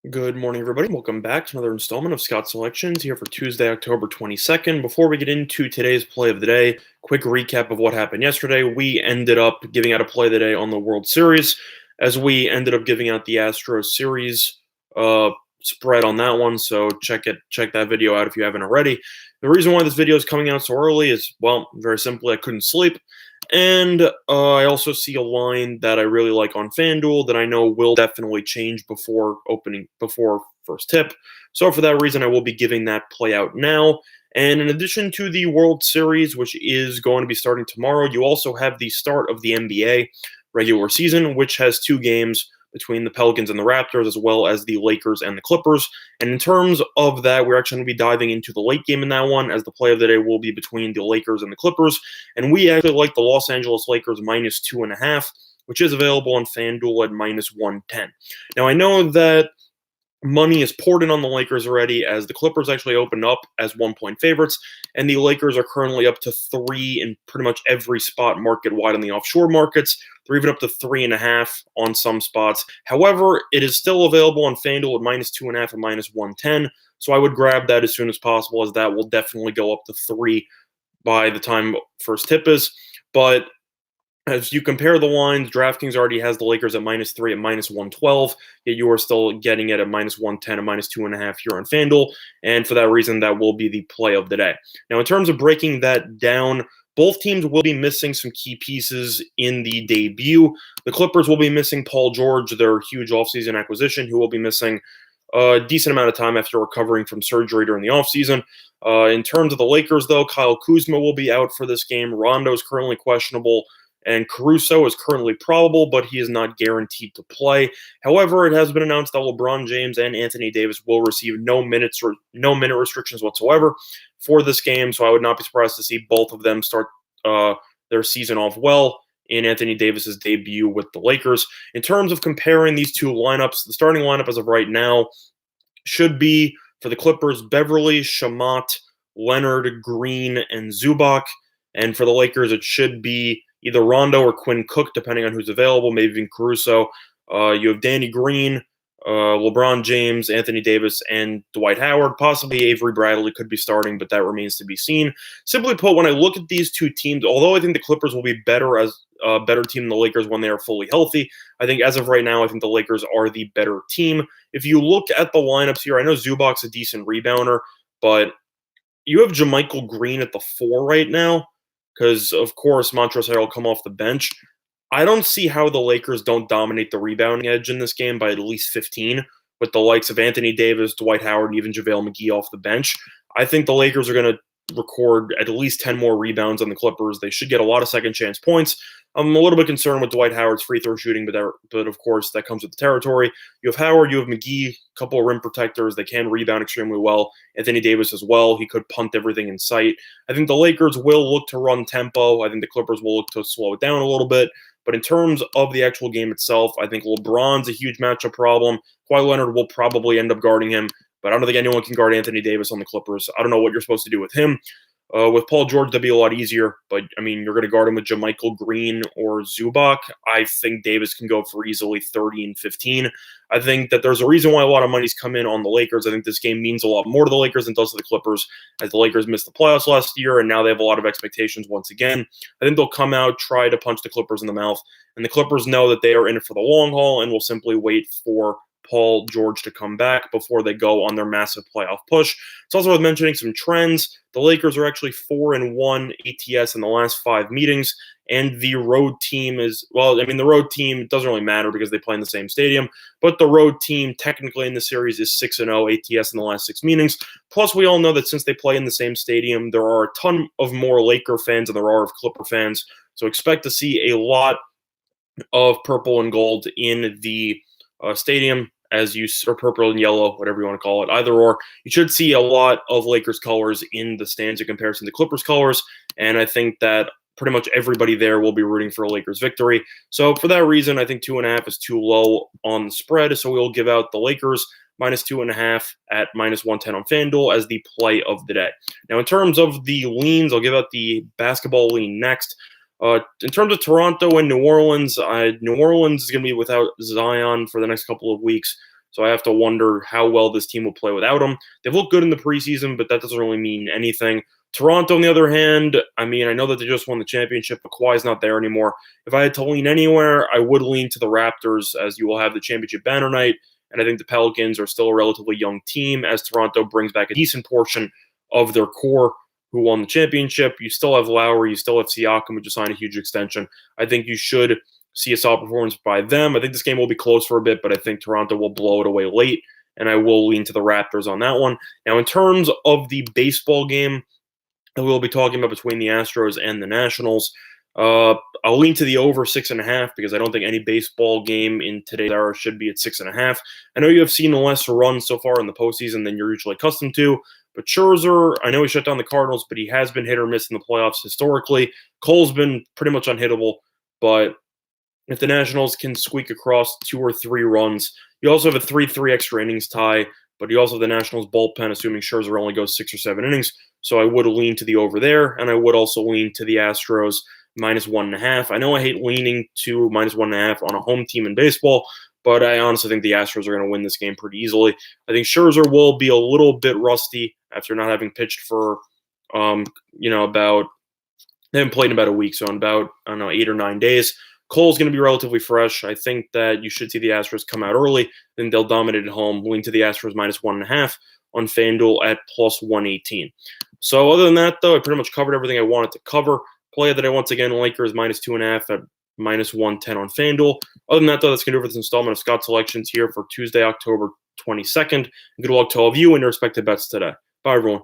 Good morning, everybody. Welcome back to another installment of Scott Selections here for Tuesday, October 22nd. Before we get into today's play of the day, quick recap of what happened yesterday. We ended up giving out a play of the day on the World Series, as we ended up giving out the Astros series spread on that one. So check that video out if you haven't already. The reason why this video is coming out so early is, well, very simply, I couldn't sleep. And I also see a line that I really like on FanDuel that I know will definitely change before first tip. So for that reason, I will be giving that play out now. And in addition to the World Series, which is going to be starting tomorrow, you also have the start of the NBA regular season, which has two games between the Pelicans and the Raptors, as well as the Lakers and the Clippers. And in terms of that, we're actually going to be diving into the late game in that one, as the play of the day will be between the Lakers and the Clippers. And we actually like the Los Angeles Lakers minus 2.5, which is available on FanDuel at minus 110. Now, I know that money is poured in on the Lakers already, as the Clippers actually opened up as 1-point favorites, and the Lakers are currently up to 3 in pretty much every spot market wide on the offshore markets. They're even up to 3.5 on some spots. However, it is still available on FanDuel at minus 2.5 and minus 110. So I would grab that as soon as possible, as that will definitely go up to 3 by the time first tip is. But as you compare the lines, DraftKings already has the Lakers at minus 3 at minus 112, yet you are still getting it at minus 110 and minus 2.5 here on FanDuel. And for that reason, that will be the play of the day. Now, in terms of breaking that down, both teams will be missing some key pieces in the debut. The Clippers will be missing Paul George, their huge offseason acquisition, who will be missing a decent amount of time after recovering from surgery during the offseason. In terms of the Lakers, though, Kyle Kuzma will be out for this game. Rondo is currently questionable, and Caruso is currently probable, but he is not guaranteed to play. However, it has been announced that LeBron James and Anthony Davis will receive no minute restrictions whatsoever for this game, so I would not be surprised to see both of them start their season off well in Anthony Davis's debut with the Lakers. In terms of comparing these two lineups, the starting lineup as of right now should be, for the Clippers, Beverly, Shamat, Leonard, Green, and Zubac. And for the Lakers, it should be either Rondo or Quinn Cook, depending on who's available, maybe even Caruso. You have Danny Green, LeBron James, Anthony Davis, and Dwight Howard. Possibly Avery Bradley could be starting, but that remains to be seen. Simply put, when I look at these two teams, although I think the Clippers will be better as a better team than the Lakers when they are fully healthy, I think as of right now, I think the Lakers are the better team. If you look at the lineups here, I know Zubac's a decent rebounder, but you have JaMychal Green at the 4 right now, because, of course, Montrezl Harrell will come off the bench. I don't see how the Lakers don't dominate the rebounding edge in this game by at least 15, with the likes of Anthony Davis, Dwight Howard, and even JaVale McGee off the bench. I think the Lakers are going to record at least 10 more rebounds on the Clippers. They should get a lot of second-chance points. I'm a little bit concerned with Dwight Howard's free throw shooting, but of course, that comes with the territory. You have Howard, you have McGee, a couple of rim protectors. They can rebound extremely well. Anthony Davis as well. He could punt everything in sight. I think the Lakers will look to run tempo. I think the Clippers will look to slow it down a little bit. But in terms of the actual game itself, I think LeBron's a huge matchup problem. Kawhi Leonard will probably end up guarding him, but I don't think anyone can guard Anthony Davis on the Clippers. I don't know what you're supposed to do with him. With Paul George, that'd be a lot easier, but, I mean, you're going to guard him with JaMychal Green or Zubac. I think Davis can go for easily 30 and 15. I think that there's a reason why a lot of money's come in on the Lakers. I think this game means a lot more to the Lakers than it does to the Clippers, as the Lakers missed the playoffs last year, and now they have a lot of expectations once again. I think they'll come out, try to punch the Clippers in the mouth, and the Clippers know that they are in it for the long haul and will simply wait for Paul George to come back before they go on their massive playoff push. It's also worth mentioning some trends. The Lakers are actually 4-1 ATS in the last 5 meetings, and the road team is, well, I mean, the road team, it doesn't really matter because they play in the same stadium, but the road team technically in the series is 6-0 ATS in the last 6 meetings. Plus, we all know that since they play in the same stadium, there are a ton of more Laker fans than there are of Clipper fans, so expect to see a lot of purple and gold in the stadium, or purple and yellow, whatever you want to call it, either or. You should see a lot of Lakers colors in the stands in comparison to Clippers colors, and I think that pretty much everybody there will be rooting for a Lakers victory. So for that reason, I think 2.5 is too low on the spread, so we'll give out the Lakers minus 2.5 at minus 110 on FanDuel as the play of the day. Now, in terms of the leans, I'll give out the basketball lean next. In terms of Toronto and New Orleans is going to be without Zion for the next couple of weeks. So I have to wonder how well this team will play without him. They've looked good in the preseason, but that doesn't really mean anything. Toronto, on the other hand, I mean, I know that they just won the championship, but Kawhi's not there anymore. If I had to lean anywhere, I would lean to the Raptors, as you will have the championship banner night. And I think the Pelicans are still a relatively young team, as Toronto brings back a decent portion of their core who won the championship. You still have Lowry, you still have Siakam, who just signed a huge extension. I think you should see a solid performance by them. I think this game will be close for a bit, but I think Toronto will blow it away late, and I will lean to the Raptors on that one. Now, in terms of the baseball game that we'll be talking about between the Astros and the Nationals, I'll lean to the over 6.5 because I don't think any baseball game in today's era should be at 6.5. I know you have seen less runs so far in the postseason than you're usually accustomed to, but Scherzer, I know he shut down the Cardinals, but he has been hit or miss in the playoffs historically. Cole's been pretty much unhittable, but if the Nationals can squeak across 2 or 3 runs, you also have a 3-3 extra innings tie, but you also have the Nationals bullpen, assuming Scherzer only goes 6 or 7 innings. So I would lean to the over there, and I would also lean to the Astros -1.5. I know I hate leaning to -1.5 on a home team in baseball, but I honestly think the Astros are going to win this game pretty easily. I think Scherzer will be a little bit rusty after not having pitched for, about they haven't played in about a week, so in about 8 or 9 days. Cole's going to be relatively fresh. I think that you should see the Astros come out early, then they'll dominate at home. Lean to the Astros -1.5 on FanDuel at +118. So other than that, though, I pretty much covered everything I wanted to cover. Play of the day, once again, Lakers -2.5 at -110 on FanDuel. Other than that, though, that's going to do it for this installment of Scott Selections here for Tuesday, October 22nd. Good luck to all of you and your respective bets today. Bye, everyone.